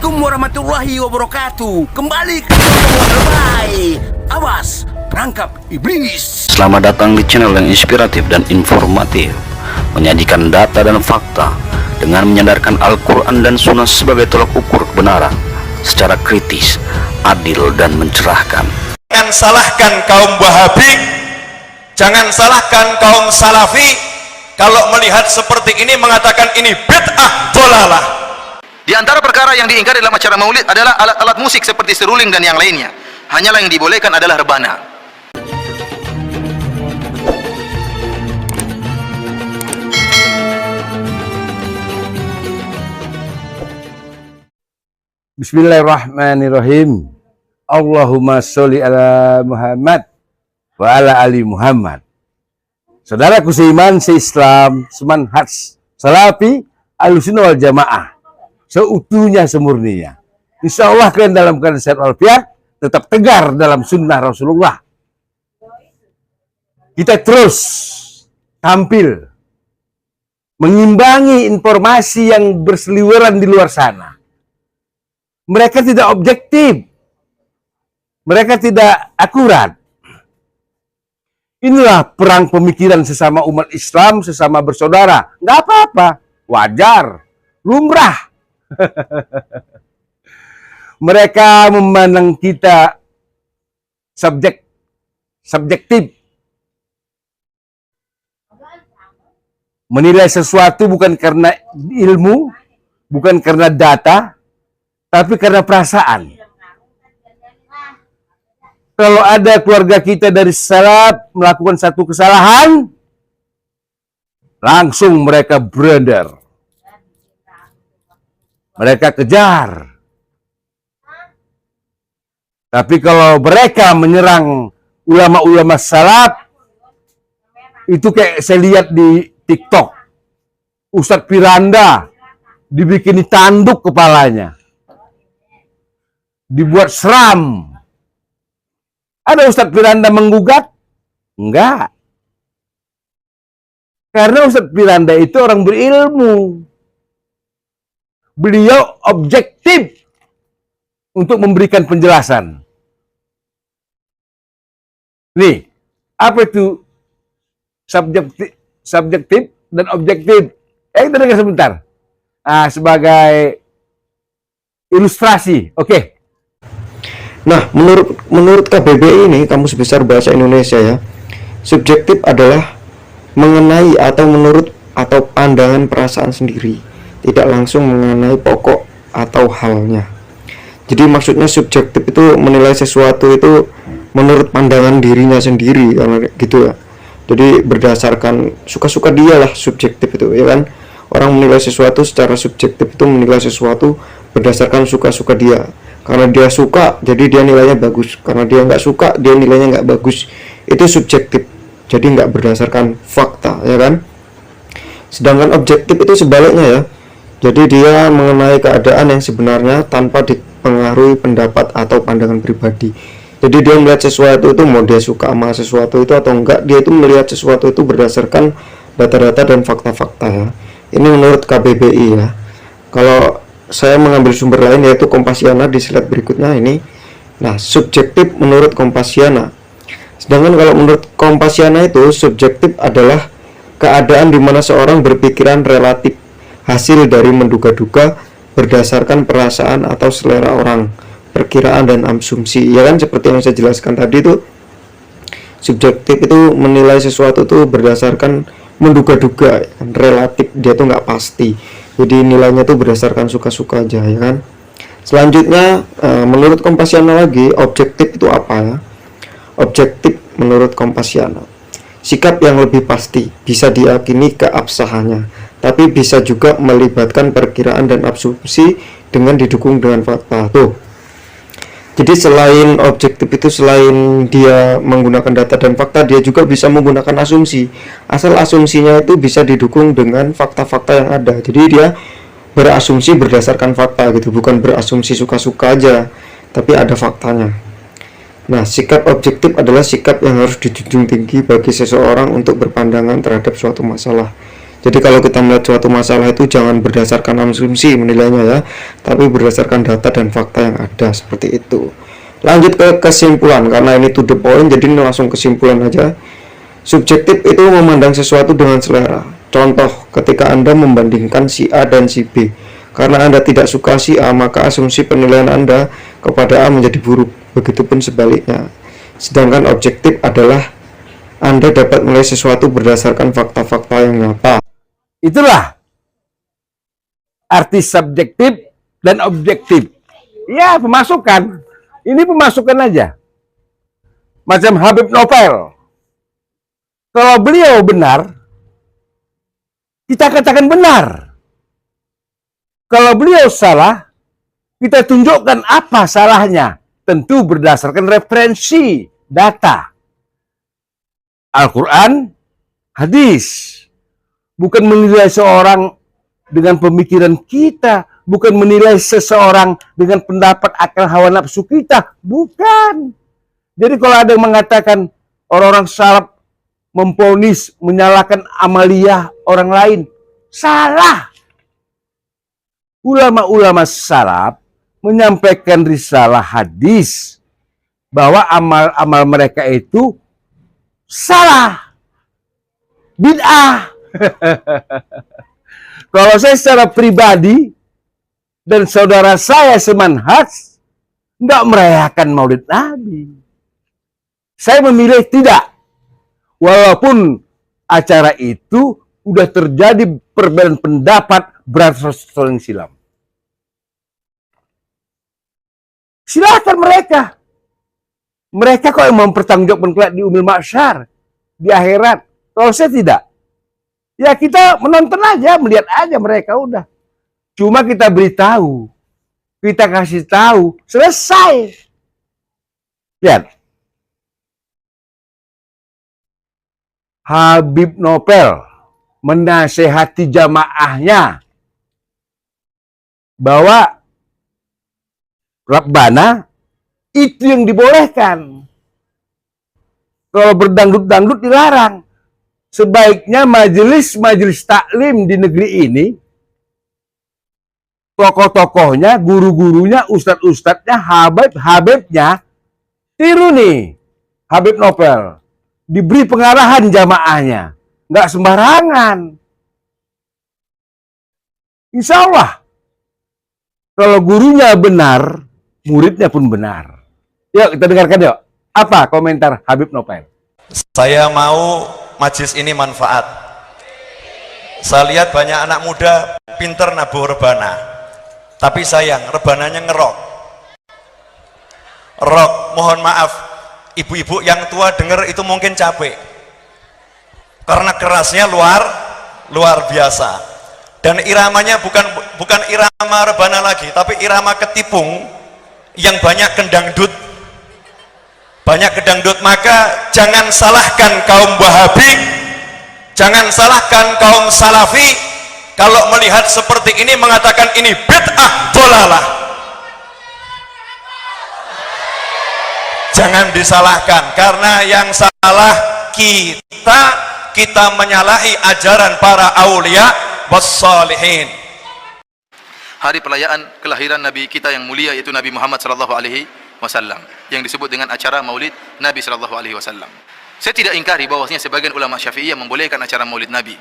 Assalamualaikum warahmatullahi wabarakatuh. Kembali ke lebay. Awas, perangkap iblis. Selamat datang di channel yang inspiratif dan informatif, menyajikan data dan fakta dengan menyandarkan Al-Quran dan Sunnah sebagai tolak ukur kebenaran secara kritis, adil, dan mencerahkan. Jangan salahkan kaum Wahabi, jangan salahkan kaum Salafi kalau melihat seperti ini mengatakan ini bid'ah dolalah. Di antara perkara yang diingkari dalam acara maulid adalah alat-alat musik seperti seruling dan yang lainnya. Hanyalah yang dibolehkan adalah rebana. Bismillahirrahmanirrahim. Allahumma sholli ala Muhammad wa ala ali Muhammad. Saudaraku seiman, seislam, semanhaj, salafi, ahlussunnah wal jamaah, seutuhnya, semurninya. Insya Allah kalian dalam keadaan sehat walafiat, tetap tegar dalam sunnah Rasulullah. Kita terus tampil mengimbangi informasi yang berseliweran di luar sana. Mereka tidak objektif, mereka tidak akurat. Inilah perang pemikiran sesama umat Islam, sesama bersaudara. Nggak apa-apa, wajar, lumrah. Mereka memandang kita subjektif, menilai sesuatu bukan karena ilmu, bukan karena data, tapi karena perasaan. Kalau ada keluarga kita dari salaf melakukan satu kesalahan, langsung mereka beredar, mereka kejar. Tapi kalau mereka menyerang ulama-ulama salaf, itu kayak saya lihat di TikTok, Ustadz Piranda dibikini tanduk kepalanya, dibuat seram. Ada Ustadz Piranda menggugat? Enggak. Karena Ustadz Piranda itu orang berilmu. Beliau objektif untuk memberikan penjelasan. Nih, apa itu subjektif dan objektif? Kita dengar sebentar. Sebagai ilustrasi, oke. Nah, menurut KBBI ini, Kamus Besar Bahasa Indonesia ya, subjektif adalah mengenai atau menurut atau pandangan perasaan sendiri, tidak langsung mengenai pokok atau halnya. Jadi maksudnya subjektif itu menilai sesuatu itu menurut pandangan dirinya sendiri, gitu ya. Jadi berdasarkan suka-suka dia lah subjektif itu, ya kan? Orang menilai sesuatu secara subjektif itu menilai sesuatu berdasarkan suka-suka dia. Karena dia suka, jadi dia nilainya bagus. Karena dia nggak suka, dia nilainya nggak bagus. Itu subjektif. Jadi nggak berdasarkan fakta, ya kan? Sedangkan objektif itu sebaliknya ya. Jadi dia mengenai keadaan yang sebenarnya tanpa dipengaruhi pendapat atau pandangan pribadi. Jadi dia melihat sesuatu itu, mau dia suka sama sesuatu itu atau enggak, dia itu melihat sesuatu itu berdasarkan data-data dan fakta-fakta ya. Ini menurut KBBI ya. Kalau saya mengambil sumber lain yaitu Kompasiana di slide berikutnya ini. Nah, subjektif menurut Kompasiana. Sedangkan kalau menurut Kompasiana itu subjektif adalah keadaan di mana seorang berpikiran relatif, hasil dari menduga-duga berdasarkan perasaan atau selera orang, perkiraan dan asumsi. Ya kan, seperti yang saya jelaskan tadi itu, subjektif itu menilai sesuatu itu berdasarkan menduga-duga, relatif, dia tuh nggak pasti. Jadi nilainya tuh berdasarkan suka-suka aja, ya kan. Selanjutnya menurut Kompasiana lagi, objektif itu apa ya? Objektif menurut Kompasiana, sikap yang lebih pasti, bisa diyakini keabsahannya, tapi bisa juga melibatkan perkiraan dan asumsi dengan didukung dengan fakta. Tuh. Jadi selain objektif itu, selain dia menggunakan data dan fakta, dia juga bisa menggunakan asumsi. Asal asumsinya itu bisa didukung dengan fakta-fakta yang ada. Jadi dia berasumsi berdasarkan fakta gitu, bukan berasumsi suka-suka aja, tapi ada faktanya. Nah, sikap objektif adalah sikap yang harus dijunjung tinggi bagi seseorang untuk berpandangan terhadap suatu masalah. Jadi kalau kita melihat suatu masalah itu jangan berdasarkan asumsi menilainya ya, tapi berdasarkan data dan fakta yang ada, seperti itu. Lanjut ke kesimpulan, karena ini to the point, jadi ini langsung kesimpulan aja. Subjektif itu memandang sesuatu dengan selera. Contoh, ketika Anda membandingkan si A dan si B, karena Anda tidak suka si A, maka asumsi penilaian Anda kepada A menjadi buruk. Begitupun sebaliknya. Sedangkan objektif adalah Anda dapat menilai sesuatu berdasarkan fakta-fakta yang nyata. Itulah arti subjektif dan objektif. Ya, pemasukan. Ini pemasukan aja. Macam Habib Novel. Kalau beliau benar, kita katakan benar. Kalau beliau salah, kita tunjukkan apa salahnya. Tentu berdasarkan referensi, data. Al-Quran, hadis. Bukan menilai seorang dengan pemikiran kita, bukan menilai seseorang dengan pendapat akal hawa nafsu kita, bukan. Jadi kalau ada yang mengatakan orang-orang salaf memponis, menyalahkan amaliyah orang lain, salah. Ulama-ulama salaf menyampaikan risalah hadis bahwa amal-amal mereka itu salah, bid'ah. Kalau saya secara pribadi dan saudara saya semanhaj nggak merayakan Maulid Nabi. Saya memilih tidak, walaupun acara itu udah terjadi perbedaan pendapat beratus tahun silam. Silakan mereka. Mereka kok yang mempertanggungjawabkan kelak di umil mahsyar, di akhirat. Kalau saya tidak. Ya kita menonton aja, melihat aja mereka udah. Cuma kita beritahu, kita kasih tahu, selesai. Lihat. Habib Novel menasehati jamaahnya bahwa Rabbana itu yang dibolehkan. Kalau berdangdut-dangdut dilarang. Sebaiknya majelis-majelis taklim di negeri ini, tokoh-tokohnya, guru-gurunya, ustadz-ustadznya, habib-habibnya, tiru nih Habib Novel. Diberi pengarahan jamaahnya. Nggak sembarangan. Insya Allah. Kalau gurunya benar, muridnya pun benar. Yuk kita dengarkan yuk. Apa komentar Habib Novel? Saya mau majlis ini manfaat. Saya lihat banyak anak muda pinter nabuh rebana, tapi sayang rebananya ngerok. Rock, mohon maaf, ibu-ibu yang tua dengar itu mungkin capek, karena kerasnya luar biasa. Dan iramanya bukan irama rebana lagi, tapi irama ketipung yang banyak kendangdut. Banyak kedangdut, maka jangan salahkan kaum Wahabi, jangan salahkan kaum Salafi kalau melihat seperti ini mengatakan ini bid'ah dhalalah. Jangan disalahkan, karena yang salah kita menyalahi ajaran para aulia wassalihin. Hari perayaan kelahiran Nabi kita yang mulia yaitu Nabi Muhammad sallallahu alaihi wasallam yang disebut dengan acara Maulid Nabi sallallahu alaihi wasallam. Saya tidak ingkari bahwasanya sebagian ulama Syafi'iyah membolehkan acara Maulid Nabi.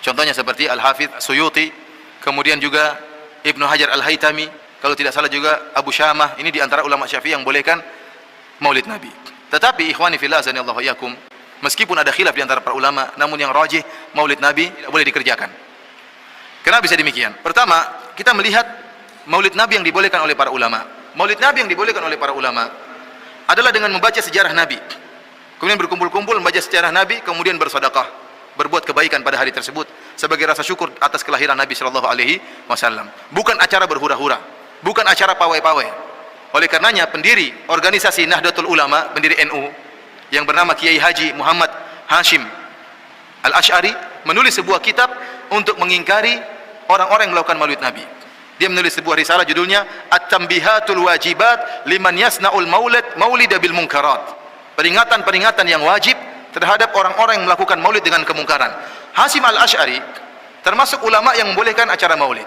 Contohnya seperti Al-Hafidz Suyuti, kemudian juga Ibnu Hajar Al-Haytami, kalau tidak salah juga Abu Syamah, ini di antara ulama Syafi'iyah yang membolehkan Maulid Nabi. Tetapi ikhwani fillah azanillahu iyyakum, meskipun ada khilaf di antara para ulama, namun yang rajih Maulid Nabi tidak boleh dikerjakan. Kenapa bisa demikian? Pertama, kita melihat Maulid Nabi yang dibolehkan oleh para ulama. Maulid Nabi yang dibolehkan oleh para ulama adalah dengan membaca sejarah Nabi, kemudian berkumpul-kumpul membaca sejarah Nabi, kemudian bersedekah, berbuat kebaikan pada hari tersebut sebagai rasa syukur atas kelahiran Nabi sallallahu alaihi wasallam. Bukan acara berhura-hura, bukan acara pawai-pawai. Oleh karenanya pendiri organisasi Nahdlatul Ulama, pendiri NU yang bernama Kiai Haji Muhammad Hashim Al-Asy'ari menulis sebuah kitab untuk mengingkari orang-orang yang melakukan Maulid Nabi. Dia menulis sebuah risalah judulnya At-Tanbihatul Wajibat Liman Yasna'ul Maulid Bil Munkarat. Peringatan-peringatan yang wajib terhadap orang-orang yang melakukan maulid dengan kemungkaran. Hashim Al-Asy'ari termasuk ulama yang membolehkan acara maulid.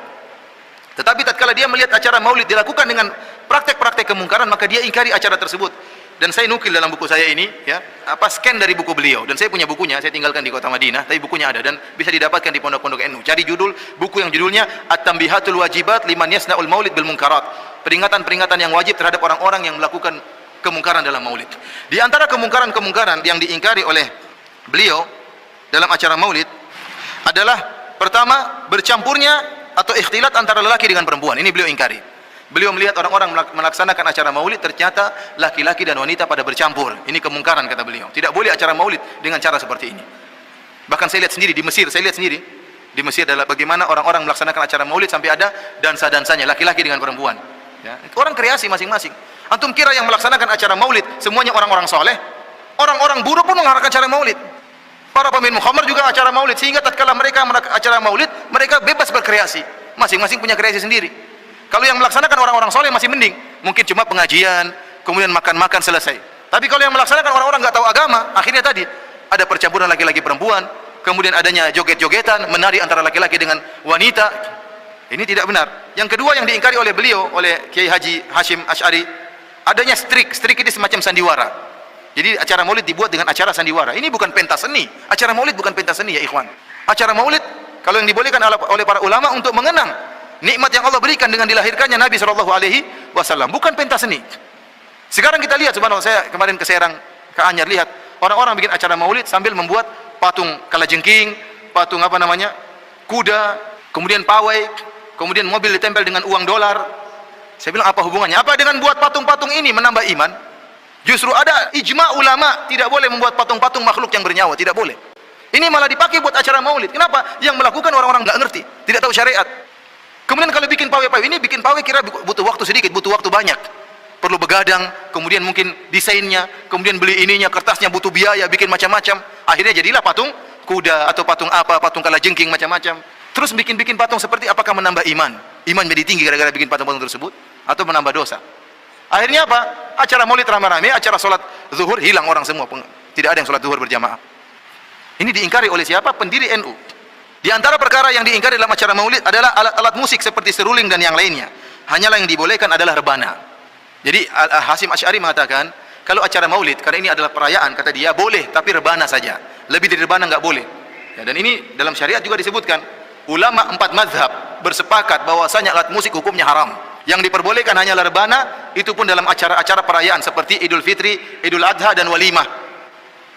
Tetapi tatkala dia melihat acara maulid dilakukan dengan praktek-praktek kemungkaran, maka dia ingkari acara tersebut. Dan saya nukil dalam buku saya ini, ya, scan dari buku beliau. Dan saya punya bukunya, saya tinggalkan di kota Madinah, tapi bukunya ada dan bisa didapatkan di pondok-pondok NU. Cari judul buku yang judulnya At-Tambihatul Wajibat Liman Yasna'ul Maulid bil Munkarat. Peringatan-peringatan yang wajib terhadap orang-orang yang melakukan kemungkaran dalam maulid. Di antara kemungkaran-kemungkaran yang diingkari oleh beliau dalam acara maulid adalah pertama, bercampurnya atau ikhtilat antara lelaki dengan perempuan. Ini beliau ingkari. Beliau melihat orang-orang melaksanakan acara maulid, ternyata laki-laki dan wanita pada bercampur. Ini kemungkaran, kata beliau. Tidak boleh acara maulid dengan cara seperti ini. Bahkan saya lihat sendiri di Mesir, di Mesir adalah bagaimana orang-orang melaksanakan acara maulid sampai ada dansa-dansanya laki-laki dengan perempuan. Ya, orang kreasi masing-masing. Antum kira yang melaksanakan acara maulid semuanya orang-orang soleh? Orang-orang buruk pun mengharapkan acara maulid. Para pemimpin Muhammad juga acara maulid, sehingga tatkala mereka acara maulid, mereka bebas berkreasi. Masing-masing punya kreasi sendiri. Kalau yang melaksanakan orang-orang soleh masih mending, mungkin cuma pengajian, kemudian makan-makan selesai. Tapi kalau yang melaksanakan orang-orang nggak tahu agama, akhirnya tadi ada percampuran laki-laki perempuan, kemudian adanya joget-jogetan, menari antara laki-laki dengan wanita. Ini tidak benar. Yang kedua yang diingkari oleh beliau, oleh Kiai Haji Hashim Asy'ari, adanya strik ini semacam sandiwara. Jadi acara maulid dibuat dengan acara sandiwara. Ini bukan pentas seni. Acara maulid bukan pentas seni, ya ikhwan. Acara maulid kalau yang dibolehkan oleh para ulama untuk mengenang nikmat yang Allah berikan dengan dilahirkannya Nabi SAW, bukan pentas seni. Sekarang kita lihat, subhanallah, saya kemarin ke Serang, ke Anyar, lihat orang-orang bikin acara maulid sambil membuat patung kalajengking, patung kuda, kemudian pawai, kemudian mobil ditempel dengan uang dolar. Saya bilang, apa hubungannya? Apa dengan buat patung-patung ini menambah iman? Justru ada ijma ulama, tidak boleh membuat patung-patung makhluk yang bernyawa, tidak boleh. Ini malah dipakai buat acara maulid. Kenapa? Yang melakukan orang-orang nggak ngerti, tidak tahu syariat. Kemudian kalau bikin pawai-pawai ini, bikin pawai kira butuh waktu sedikit, butuh waktu banyak. Perlu begadang, kemudian mungkin desainnya, kemudian beli ininya, kertasnya butuh biaya, bikin macam-macam. Akhirnya jadilah patung kuda atau patung patung kalajengking macam-macam. Terus bikin patung seperti, apakah menambah iman? Iman jadi tinggi gara-gara bikin patung-patung tersebut? Atau menambah dosa? Akhirnya apa? Acara maulid ramai-ramai, acara sholat zuhur hilang orang semua. Tidak ada yang sholat zuhur berjamaah. Ini diingkari oleh siapa? Pendiri NU. Di antara perkara yang diingkari dalam acara maulid adalah alat-alat musik seperti seruling dan yang lainnya. Hanyalah yang dibolehkan adalah rebana. Jadi Hashim Asy'ari mengatakan, kalau acara maulid, karena ini adalah perayaan, kata dia, boleh, tapi rebana saja. Lebih dari rebana nggak boleh. Ya, dan ini dalam syariat juga disebutkan. Ulama 4 mazhab bersepakat bahwasanya alat musik hukumnya haram. Yang diperbolehkan hanyalah rebana, itu pun dalam acara-acara perayaan seperti Idul Fitri, Idul Adha, dan walimah.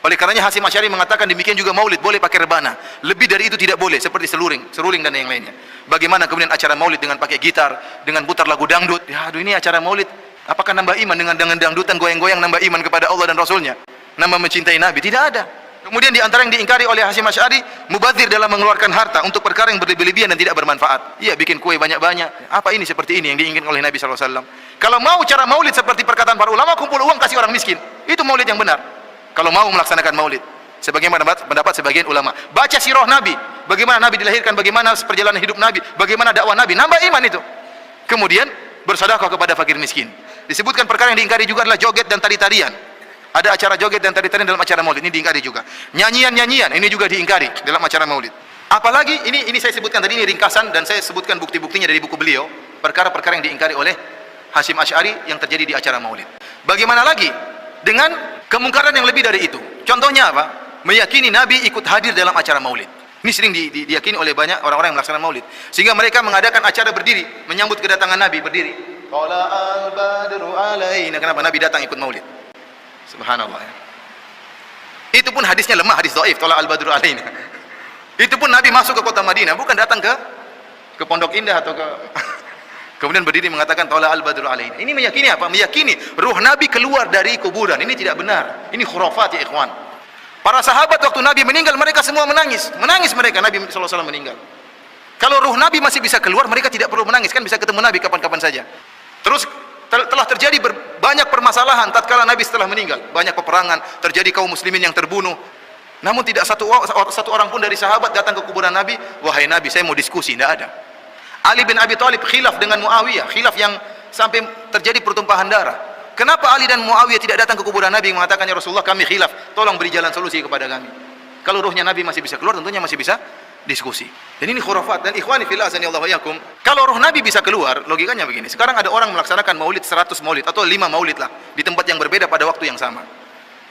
Oleh karenanya Hashim Asy'ari mengatakan demikian juga maulid boleh pakai rebana. Lebih dari itu tidak boleh, seperti seruling dan yang lainnya. Bagaimana kemudian acara maulid dengan pakai gitar, dengan putar lagu dangdut? Ya, aduh, ini acara maulid. Apakah nambah iman dengan dangdutan, goyang-goyang, nambah iman kepada Allah dan Rasulnya? Nambah mencintai Nabi? Tidak ada. Kemudian di antara yang diingkari oleh Hashim Asy'ari, mubadzir dalam mengeluarkan harta untuk perkara yang berlebih-lebihan dan tidak bermanfaat. Iya, bikin kue banyak-banyak. Apa ini seperti ini yang diinginkan oleh Nabi SAW? Kalau mau cara maulid seperti perkataan para ulama, kumpul uang kasih orang miskin. Itu maulid yang benar. Kalau mau melaksanakan maulid, sebagaimana pendapat sebagian ulama. Baca sirah Nabi, bagaimana Nabi dilahirkan, bagaimana perjalanan hidup Nabi, bagaimana dakwah Nabi, nambah iman itu. Kemudian bersedekah kepada fakir miskin. Disebutkan perkara yang diingkari juga adalah joget dan tari-tarian. Ada acara joget dan tari-tarian dalam acara maulid, ini diingkari juga. Nyanyian-nyanyian, ini juga diingkari dalam acara maulid. Apalagi ini saya sebutkan tadi, ini ringkasan dan saya sebutkan bukti-buktinya dari buku beliau, perkara-perkara yang diingkari oleh Hashim Asy'ari yang terjadi di acara maulid. Bagaimana lagi dengan kemungkaran yang lebih dari itu? Contohnya apa? Meyakini Nabi ikut hadir dalam acara maulid. Ini sering diyakini oleh banyak orang-orang yang melaksanakan maulid. Sehingga mereka mengadakan acara berdiri, menyambut kedatangan Nabi berdiri. Qala al-badru alaina. Kenapa Nabi datang ikut maulid? Subhanallah, ya. Itu pun hadisnya lemah, hadis dhaif, Qala al-badru alaina. Itu pun Nabi masuk ke kota Madinah, bukan datang ke Pondok Indah atau ke kemudian berdiri mengatakan Qala al-badru alaina. Ini meyakini apa? Meyakini ruh Nabi keluar dari kuburan. Ini tidak benar. Ini khurafat, ya ikhwan. Para sahabat waktu Nabi meninggal, mereka semua menangis. Menangis mereka, Nabi SAW meninggal. Kalau ruh Nabi masih bisa keluar, mereka tidak perlu menangis, kan bisa ketemu Nabi kapan-kapan saja. Terus telah terjadi banyak permasalahan tatkala Nabi setelah meninggal. Banyak peperangan, terjadi kaum muslimin yang terbunuh. Namun tidak satu orang pun dari sahabat datang ke kuburan Nabi, wahai Nabi, saya mau diskusi. Tidak ada. Ali bin Abi Thalib khilaf dengan Muawiyah, khilaf yang sampai terjadi pertumpahan darah. Kenapa Ali dan Muawiyah tidak datang ke kuburan Nabi yang mengatakan, ya Rasulullah, kami khilaf, tolong beri jalan solusi kepada kami. Kalau ruhnya Nabi masih bisa keluar, tentunya masih bisa diskusi. Dan ini khurafat. Dan ikhwani fillah azanillahu wa iyyakum, kalau roh Nabi bisa keluar, logikanya begini. Sekarang ada orang melaksanakan maulid 100 maulid atau 5 maulid lah di tempat yang berbeda pada waktu yang sama.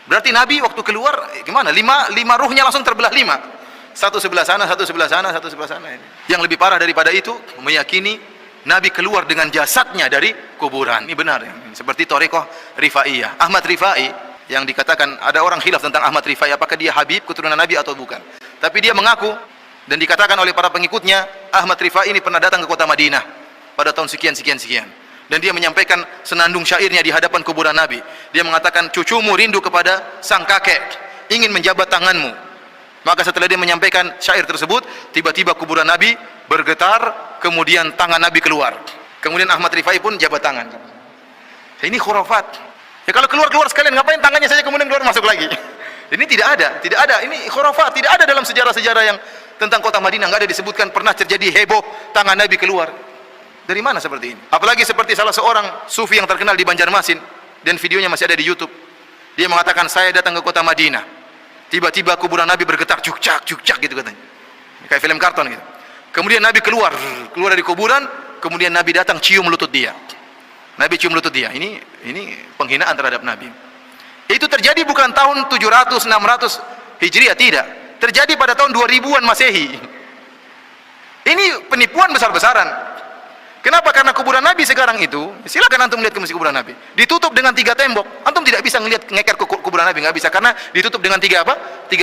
Berarti Nabi waktu keluar gimana? 5 ruhnya langsung terbelah 5. Satu sebelah sana, satu sebelah sana, satu sebelah sana. Yang lebih parah daripada itu, meyakini Nabi keluar dengan jasadnya dari kuburan. Ini benar. Seperti Thariqah Rifaiyah. Ahmad Rifai, yang dikatakan ada orang khilaf tentang Ahmad Rifai, apakah dia Habib, keturunan Nabi atau bukan. Tapi dia mengaku, dan dikatakan oleh para pengikutnya, Ahmad Rifai ini pernah datang ke kota Madinah pada tahun sekian. Dan dia menyampaikan senandung syairnya di hadapan kuburan Nabi. Dia mengatakan, cucumu rindu kepada sang kakek, ingin menjabat tanganmu. Maka setelah dia menyampaikan syair tersebut, tiba-tiba kuburan Nabi bergetar, kemudian tangan Nabi keluar. Kemudian Ahmad Rifai pun jabat tangan. Ini khurafat. Ya kalau keluar sekalian, ngapain tangannya saja kemudian keluar masuk lagi? Ini tidak ada. Ini khurafat, tidak ada dalam sejarah-sejarah yang tentang kota Madinah, nggak ada disebutkan pernah terjadi heboh tangan Nabi keluar. Dari mana seperti ini? Apalagi seperti salah seorang sufi yang terkenal di Banjarmasin, dan videonya masih ada di YouTube. Dia mengatakan, saya datang ke kota Madinah, tiba-tiba kuburan Nabi bergetar, cuk-cak gitu katanya, kayak film karton gitu. Kemudian Nabi keluar dari kuburan, kemudian Nabi datang cium lutut dia. Nabi cium lutut dia. Ini penghinaan terhadap Nabi. Itu terjadi bukan tahun 700, 600 Hijriah, tidak. Terjadi pada tahun 2000-an Masehi. Ini penipuan besar-besaran. Kenapa? Karena kuburan Nabi sekarang itu, silakan antum lihat ke masjid kuburan Nabi, ditutup dengan 3 tembok. Antum tidak bisa ngelihat ngeker ke kuburan Nabi, nggak bisa, karena ditutup dengan 3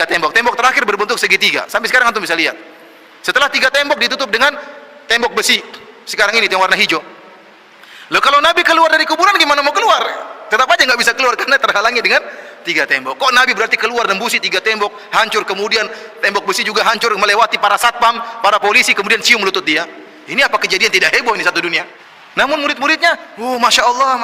tembok. Tembok terakhir berbentuk segitiga. Sampai sekarang antum bisa lihat. Setelah 3 tembok ditutup dengan tembok besi. Sekarang ini yang warna hijau. Loh, kalau Nabi keluar dari kuburan gimana mau keluar? Tetap aja nggak bisa keluar karena terhalangi dengan 3 tembok. Kok Nabi berarti keluar nembusi 3 tembok, hancur, kemudian tembok besi juga hancur, melewati para satpam, para polisi, kemudian cium lutut dia. Ini apa kejadian tidak heboh ini satu dunia? Namun murid-muridnya, masya Allah.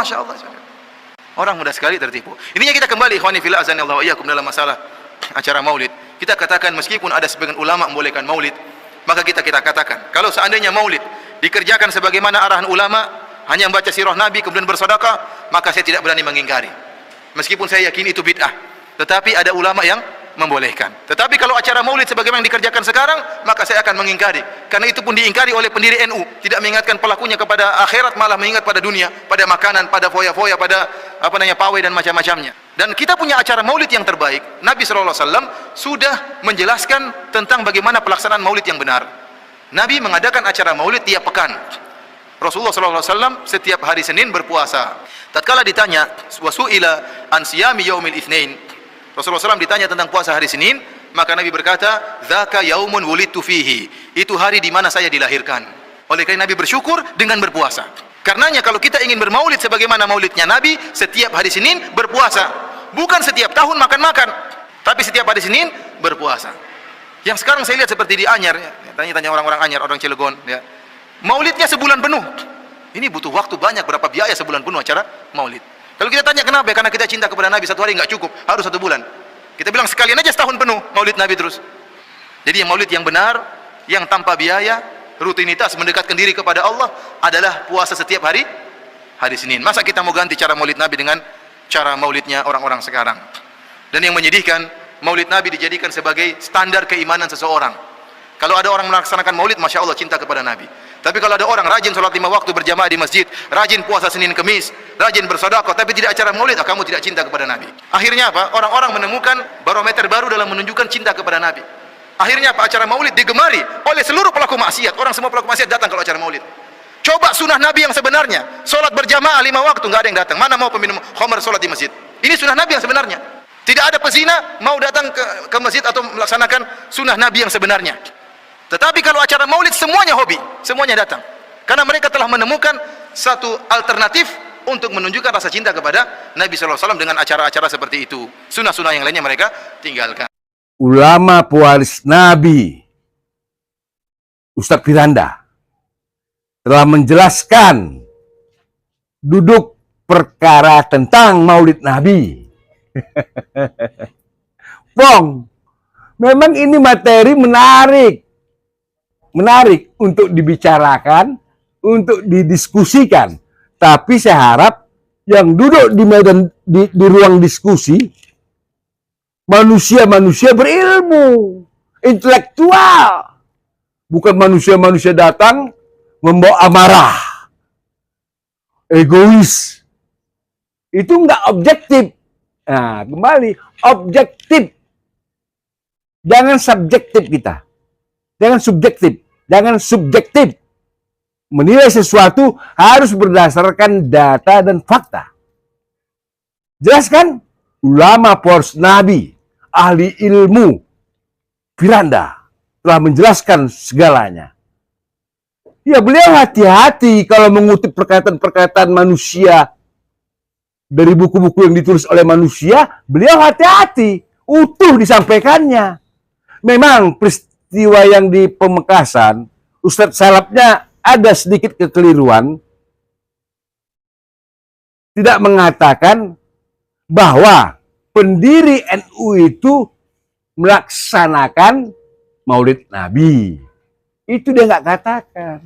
Orang mudah sekali tertipu. Ininya kita kembali, ikhwani fillah azanillahu wa iyyakum, dalam masalah acara maulid. Kita katakan meskipun ada sebagian ulama membolehkan maulid, maka kita katakan, kalau seandainya maulid dikerjakan sebagaimana arahan ulama, hanya membaca sirah Nabi kemudian bersedekah, maka saya tidak berani mengingkari. Meskipun saya yakin itu bid'ah, tetapi ada ulama yang membolehkan. Tetapi kalau acara maulid sebagaimana yang dikerjakan sekarang, maka saya akan mengingkari. Karena itu pun diingkari oleh pendiri NU, tidak mengingatkan pelakunya kepada akhirat, malah mengingat pada dunia, pada makanan, pada foya-foya, pada pawai dan macam-macamnya. Dan kita punya acara maulid yang terbaik. Nabi SAW sudah menjelaskan tentang bagaimana pelaksanaan maulid yang benar. Nabi mengadakan acara maulid tiap pekan. Rasulullah SAW setiap hari Senin berpuasa. Tatkala ditanya, wasu'ila an siyami yaumil itsnain, Rasulullah SAW ditanya tentang puasa hari Senin, maka Nabi berkata, dzaka yaumun wulidtu fihi, itu hari di mana saya dilahirkan. Oleh karena Nabi bersyukur dengan berpuasa. Karenanya kalau kita ingin bermaulid sebagaimana maulidnya Nabi, setiap hari Senin berpuasa. Bukan setiap tahun makan-makan, tapi setiap hari Senin berpuasa. Yang sekarang saya lihat seperti di Anyar, ya, tanya-tanya orang-orang Anyar, orang Cilegon, ya, maulidnya sebulan penuh. Ini butuh waktu banyak, berapa biaya sebulan penuh acara maulid. Kalau kita tanya kenapa? Karena kita cinta kepada Nabi, 1 hari nggak cukup, harus 1 bulan. Kita bilang sekalian aja setahun penuh maulid Nabi terus. Jadi yang maulid yang benar, yang tanpa biaya, rutinitas, mendekatkan diri kepada Allah adalah puasa setiap hari Senin. Masa kita mau ganti cara maulid Nabi dengan cara maulidnya orang-orang sekarang? Dan yang menyedihkan, maulid Nabi dijadikan sebagai standar keimanan seseorang. Kalau ada orang melaksanakan maulid, masya Allah cinta kepada Nabi. Tapi kalau ada orang rajin sholat 5 waktu berjamaah di masjid, rajin puasa Senin Kemis, rajin bersedekah, tapi tidak acara maulid, kamu tidak cinta kepada Nabi. Akhirnya apa? Orang-orang menemukan barometer baru dalam menunjukkan cinta kepada Nabi. Akhirnya apa? Acara maulid digemari oleh seluruh pelaku maksiat. Orang semua pelaku maksiat datang kalau acara maulid. Coba sunnah Nabi yang sebenarnya, sholat berjamaah 5 waktu, nggak ada yang datang. Mana mau peminum khamar sholat di masjid? Ini sunnah Nabi yang sebenarnya. Tidak ada pezina mau datang ke masjid atau melaksanakan sunnah Nabi yang sebenarnya. Tetapi kalau acara maulid semuanya hobi, semuanya datang. Karena mereka telah menemukan satu alternatif untuk menunjukkan rasa cinta kepada Nabi SAW dengan acara-acara seperti itu. Sunnah-sunnah yang lainnya mereka tinggalkan. Ulama pewaris Nabi, Ustadz Firanda, telah menjelaskan duduk perkara tentang maulid Nabi. Bong, memang ini materi menarik untuk dibicarakan, untuk didiskusikan. Tapi saya harap yang duduk di medan di ruang diskusi manusia-manusia berilmu, intelektual, Bukan manusia-manusia datang membawa amarah, egois. Itu enggak objektif. Nah, kembali, objektif. Jangan subjektif kita. Jangan subjektif. Jangan subjektif. Menilai sesuatu harus berdasarkan data dan fakta. Jelas kan? Ulama poros Nabi, ahli ilmu, Firanda, telah menjelaskan segalanya. Ya, beliau hati-hati kalau mengutip perkataan-perkataan manusia dari buku-buku yang ditulis oleh manusia, beliau hati-hati, utuh disampaikannya. Memang peristiwa yang di Pemekasan, Ustadz Salapnya ada sedikit kekeliruan, tidak mengatakan bahwa pendiri NU itu melaksanakan Maulid Nabi. Itu dia nggak katakan.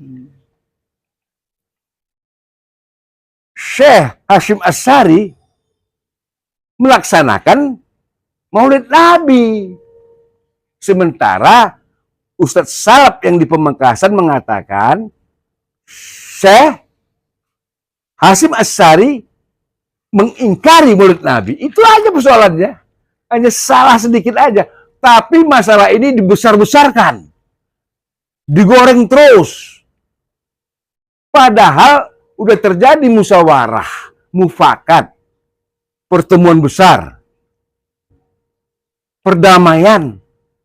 Syekh Hashim Asy'ari melaksanakan Maulid Nabi. Sementara Ustadz Salap yang di Pemekasan mengatakan Syekh Hashim Asy'ari mengingkari Maulid Nabi. Itu aja persoalannya. Hanya salah sedikit aja. Tapi masalah ini dibesar-besarkan. Digoreng terus. Padahal udah terjadi musyawarah, mufakat, pertemuan besar, perdamaian.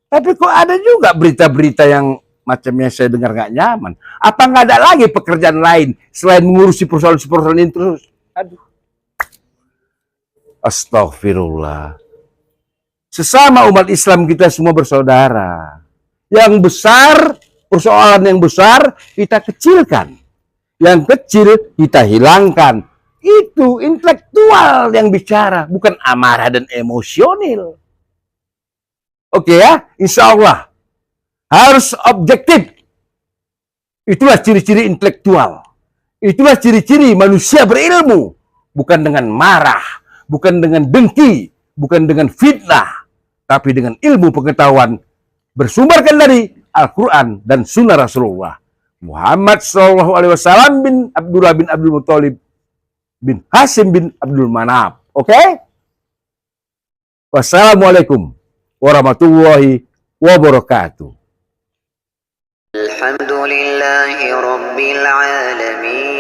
Tapi kok ada juga berita-berita yang macamnya saya dengar nggak nyaman. Apa nggak ada lagi pekerjaan lain selain mengurusi persoalan-persoalan ini terus? Aduh. Astagfirullah. Sesama umat Islam kita semua bersaudara. Yang besar, persoalan yang besar kita kecilkan. Yang kecil kita hilangkan. Itu intelektual yang bicara, bukan amarah dan emosional. Oke ya, insya Allah harus objektif. Itulah ciri-ciri intelektual. Itulah ciri-ciri manusia berilmu. Bukan dengan marah, bukan dengan dengki, bukan dengan fitnah, tapi dengan ilmu pengetahuan bersumberkan dari Al-Quran dan Sunnah Rasulullah Muhammad SAW bin Abdullah bin Abdul Muttalib bin Hashim bin Abdul Manaf. Oke? Wassalamualaikum warahmatullahi wabarakatuh. Alhamdulillahi Rabbil Alamin.